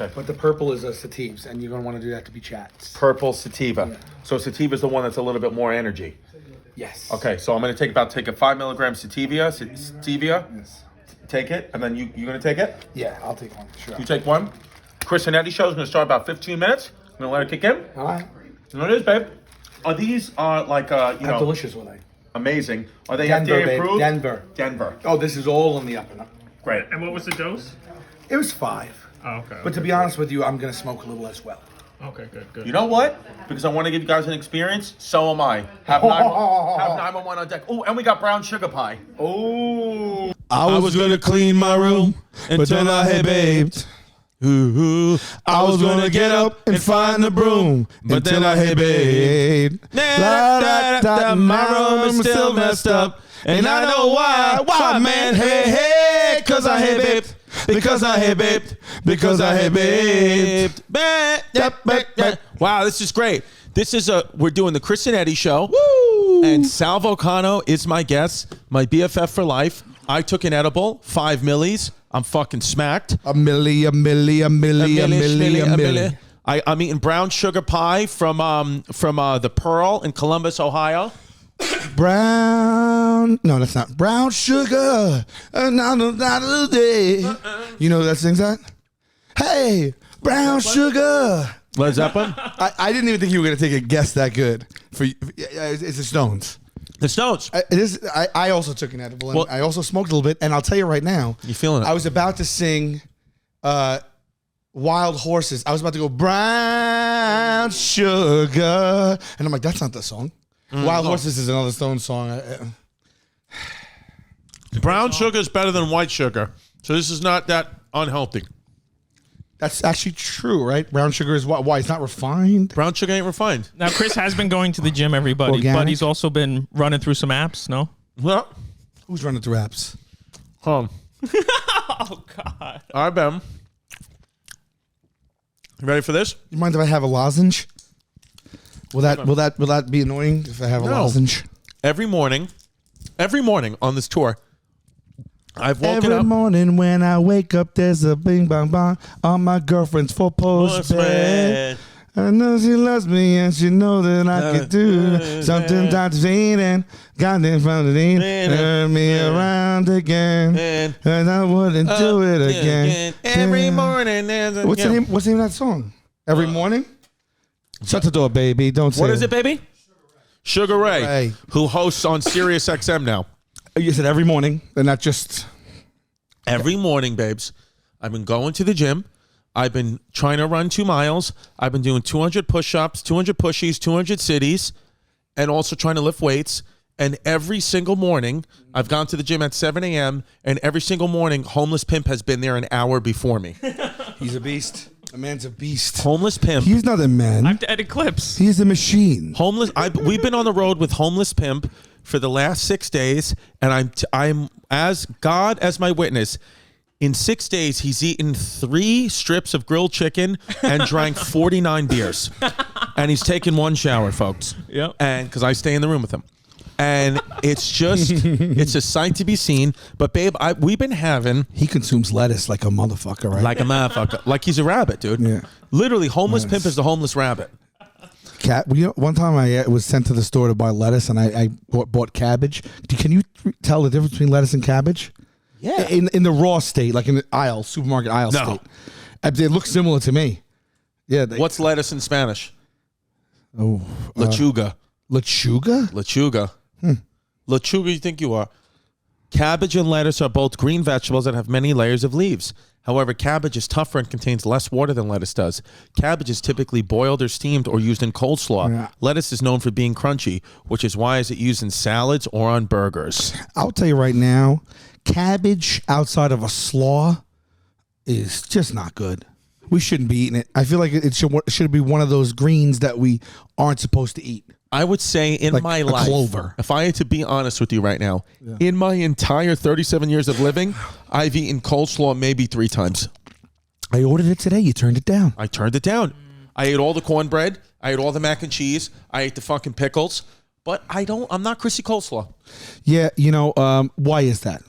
Okay. But the purple is a satives, and you're going to want to do that to be chats. Purple sativa. Yeah. So sativa is the one that's a little bit more energy. Yes. Okay, so I'm going to take a 5 milligram sativa. Yes. Take it, and then you going to take it? Yeah, I'll take one. Sure. You take one. Chris and Eddy show is going to start about 15 minutes. I'm going to let it kick in. All right. You know what it is, babe? Are these like How delicious were they? amazing? Are they Denver, FDA babe. approved? Denver. Oh, this is all on the up and up. Great. And what was the dose? It was 5. Oh, okay. But to be honest with you, I'm going to smoke a little as well. Okay, good. You know what? Because I want to give you guys an experience. So am I. Have 911 on deck. Oh, and we got brown sugar pie. Oh. I was gonna clean my room, but then I had babed. Ooh, I was gonna get up and find the broom, but then I had babed. My room is still messed up, and I know why. Why, man? Hey, cause I had babed. Because I had babed. Because I had babed. Wow, this is great. We're doing the Chris and Eddy show. Woo! And Sal Vulcano is my guest, my BFF for life. I took an edible, 5 millis. I'm fucking smacked. A milli. I'm eating brown sugar pie from the Pearl in Columbus, Ohio. Brown. No, that's not. Brown sugar. Another day. You know who that sings that? Hey, brown sugar. Led Zeppelin? I didn't even think you were going to take a guess that good. It's the Stones. The Stones. I also took an edible, and I also smoked a little bit, and I'll tell you right now. You feeling it? I was about to sing Wild Horses. I was about to go, brown sugar. And I'm like, that's not the song. Wild Horses is another Stones song. Brown sugar is better than white sugar. So this is not that unhealthy. That's actually true, right? Brown sugar is why it's not refined. Brown sugar ain't refined. Now, Chris has been going to the gym, everybody, Organic? but he's also been running through some apps, no? Well, Who's running through apps? Oh, God. All right, Ben. You ready for this? You mind if I have a lozenge? Will that be annoying if I have a lozenge? Every morning on this tour, I've woken Every up. morning when I wake up, there's a bing bang bang on my girlfriend's four-post bed. I know she loves me and she know that I could do something that's and got in front of me, turn me around again, and I wouldn't do it again. Every morning there's a... What's the name of that song? Every morning? Shut the door, baby. Don't say What is it, baby? Sugar Ray, Ray. who hosts on Sirius XM now. You said every morning, and not just... Every morning, babes, I've been going to the gym. I've been trying to run 2 miles. I've been doing 200 push-ups, 200 pushies, 200 sitties, and also trying to lift weights. And every single morning, I've gone to the gym at 7 a.m., and every single morning, Homeless Pimp has been there an hour before me. He's a beast. A man's a beast. Homeless Pimp. He's not a man. I have to edit clips. He's a machine. We've been on the road with Homeless Pimp for the last 6 days, and I'm as God as my witness. In 6 days, he's eaten 3 strips of grilled chicken and drank 49 beers, and he's taken 1 shower, folks. Yep. And because I stay in the room with him, and it's just it's a sight to be seen. But babe, we've been having He consumes lettuce like a motherfucker, right? like a motherfucker, like he's a rabbit, dude. Yeah. Literally, Homeless Pimp is the homeless rabbit. One time I was sent to the store to buy lettuce, and I bought cabbage. Can you tell the difference between lettuce and cabbage? Yeah. In the raw state, like in the supermarket aisle state. They look similar to me. Yeah. What's lettuce in Spanish? Oh, Lechuga. lechuga? Lechuga. Lechuga, you think you are. Cabbage and lettuce are both green vegetables that have many layers of leaves. However, cabbage is tougher and contains less water than lettuce does. Cabbage is typically boiled or steamed or used in coleslaw. Yeah. Lettuce is known for being crunchy, which is why is it used in salads or on burgers. I'll tell you right now, cabbage outside of a slaw is just not good. We shouldn't be eating it. I feel like it should be one of those greens that we aren't supposed to eat. I would say in Like my a life, clover. if I had to be honest with you right now, in my entire 37 years of living, I've eaten coleslaw maybe 3 times. I ordered it today. You turned it down. I turned it down. I ate all the cornbread. I ate all the mac and cheese. I ate the fucking pickles. But I'm not Chrissy Coleslaw. Yeah, why is that?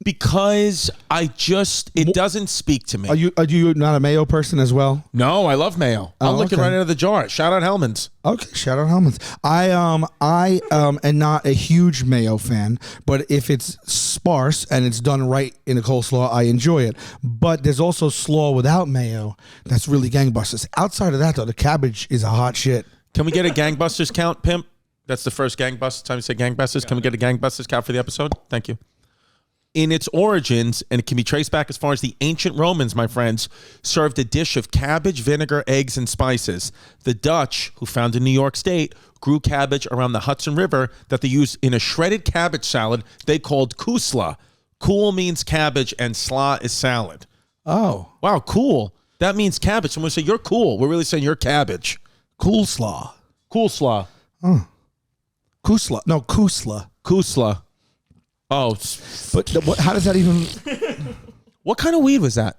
Because it doesn't speak to me. Are you not a mayo person as well? No, I love mayo. I'll lick it right out of the jar. Shout out Hellman's. Okay, shout out Hellman's. I am not a huge mayo fan, but if it's sparse and it's done right in a coleslaw, I enjoy it. But there's also slaw without mayo that's really gangbusters. Outside of that, though, the cabbage is a hot shit. Can we get a gangbusters count, Pimp? That's the first gangbusters time you say gangbusters. Can we get a gangbusters count for the episode? Thank you. In its origins, and it can be traced back as far as the ancient Romans, my friends, served a dish of cabbage, vinegar, eggs, and spices. The Dutch, who founded New York State, grew cabbage around the Hudson River that they used in a shredded cabbage salad they called koosla. Kool means cabbage, and sla is salad. Oh. Wow, cool. That means cabbage. When we say you're cool, we're really saying you're cabbage. Coolslaw. Coolslaw. Koosla. No, koosla. Koosla. Oh, But how does that even... what kind of weed was that?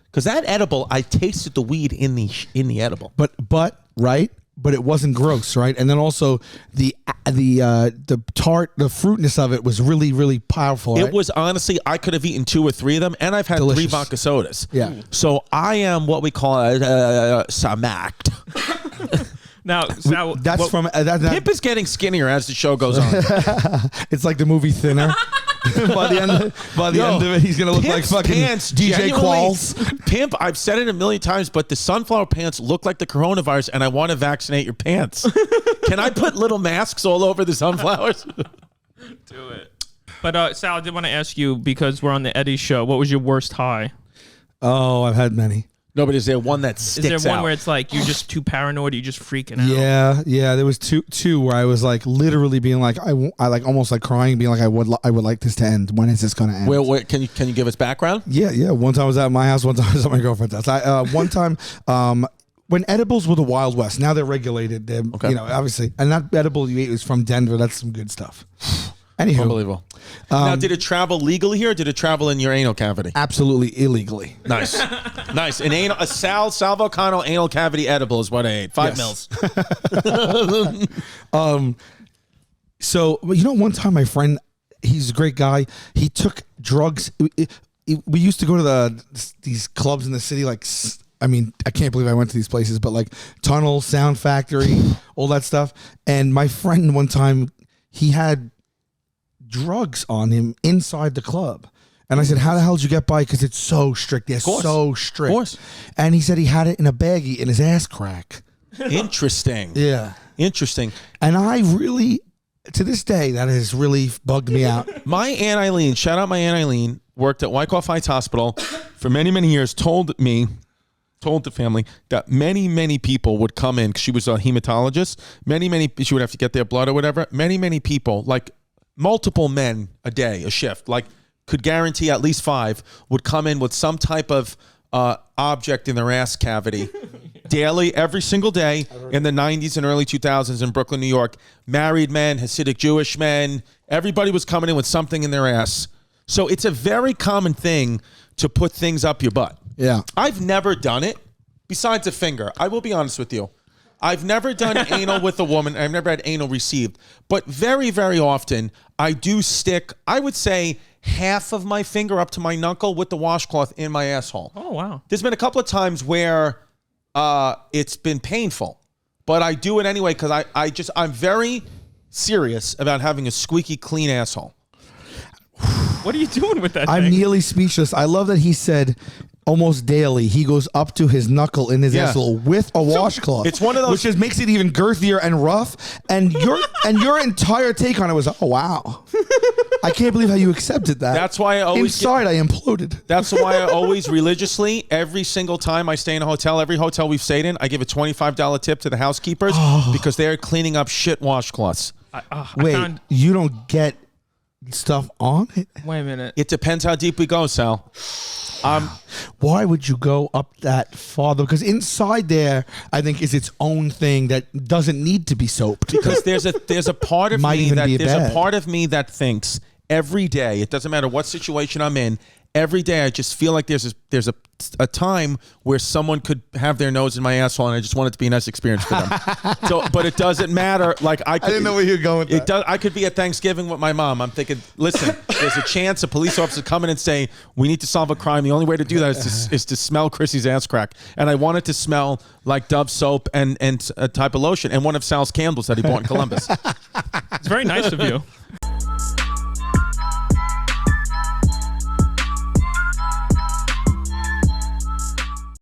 Because that edible, I tasted the weed in the edible. But right? But it wasn't gross, right? And then also the tart, the fruitness of it was really, really powerful. Right? It was honestly, I could have eaten 2 or 3 of them, and I've had Delicious. 3 vodka sodas. Yeah. So I am what we call samacked. Now, Sal, That's from... Pimp is getting skinnier as the show goes on. It's like the movie Thinner. by the end of it, he's gonna look like Pimp's fucking pants DJ genuinely- Qualls. Pimp, I've said it a million times, but the sunflower pants look like the coronavirus, and I want to vaccinate your pants. Can I put little masks all over the sunflowers? do it. But Sal, I did want to ask you, because we're on the Eddy show, what was your worst high? Oh, I've had many. No, but is there one that sticks out? Is there one where it's like you're just too paranoid, you're just freaking out? Yeah. There was two where I was like literally being like I like almost like crying, being like I would like this to end. When is this going to end? Well, can you give us background? Yeah. One time I was at my house. One time I was at my girlfriend's house. One time, when edibles were the Wild West, now they're regulated. They're, Okay. Obviously, and that edible you ate was from Denver. That's some good stuff. Anywho, Unbelievable. Now, did it travel legally here, or did it travel in your anal cavity? absolutely illegally. Nice. Nice. A Sal Vulcano anal cavity edible is what I ate. 5 Yes. mils. So, one time my friend, he's a great guy. He took drugs. We used to go to these clubs in the city, like, I mean, I can't believe I went to these places, but like Tunnel, Sound Factory, all that stuff. And my friend one time, he had drugs on him inside the club. And I said, how the hell did you get by? Because it's so strict. They're so strict. Of course. And he said he had it in a baggie in his ass crack. Interesting. Yeah. Interesting. And I really, to this day, that has really bugged me out. My Aunt Eileen, shout out my Aunt Eileen, worked at Wyckoff Heights Hospital for many, many years, told the family that many, many people would come in, because she was a hematologist. She would have to get their blood or whatever. Many, many people, like multiple men a day, a shift, like could guarantee at least 5 would come in with some type of object in their ass cavity daily, every single day in the 90s and early 2000s in Brooklyn, New York. Married men, Hasidic Jewish men, everybody was coming in with something in their ass. So it's a very common thing to put things up your butt. Yeah. I've never done it besides a finger. I will be honest with you. I've never done anal with a woman. I've never had anal received. But very, very often, I do stick, I would say, half of my finger up to my knuckle with the washcloth in my asshole. Oh, wow. There's been a couple of times where it's been painful. But I do it anyway because I'm very serious about having a squeaky clean asshole. What are you doing with that I'm thing? nearly speechless. I love that he said almost daily he goes up to his knuckle in his Yeah. asshole with a washcloth. it's one of those- which just makes it even girthier and rough. And your entire take on it was, oh wow, I can't believe how you accepted that. That's why I always inside I imploded. That's why I always religiously, every single time I stay in a hotel, every hotel we've stayed in, I give a $25 tip to the housekeepers because they're cleaning up shit washcloths. Wait, you don't get stuff on it? Wait a minute. It depends how deep we go, Sal. Why would you go up that far though? Because inside there, I think, is its own thing that doesn't need to be soaped. Because there's a part of Might me even that be there's bad. a part of me that thinks every day, it doesn't matter what situation I'm in, every day I just feel like there's a time where someone could have their nose in my asshole, and I just want it to be a nice experience for them. But it doesn't matter. Like I didn't know where you were going with that. I could be at Thanksgiving with my mom. I'm thinking, listen, there's a chance a police officer come in and say, we need to solve a crime. The only way to do that is to smell Chrissy's ass crack. And I want it to smell like Dove soap and a type of lotion and one of Sal's candles that he bought in Columbus. It's very nice of you.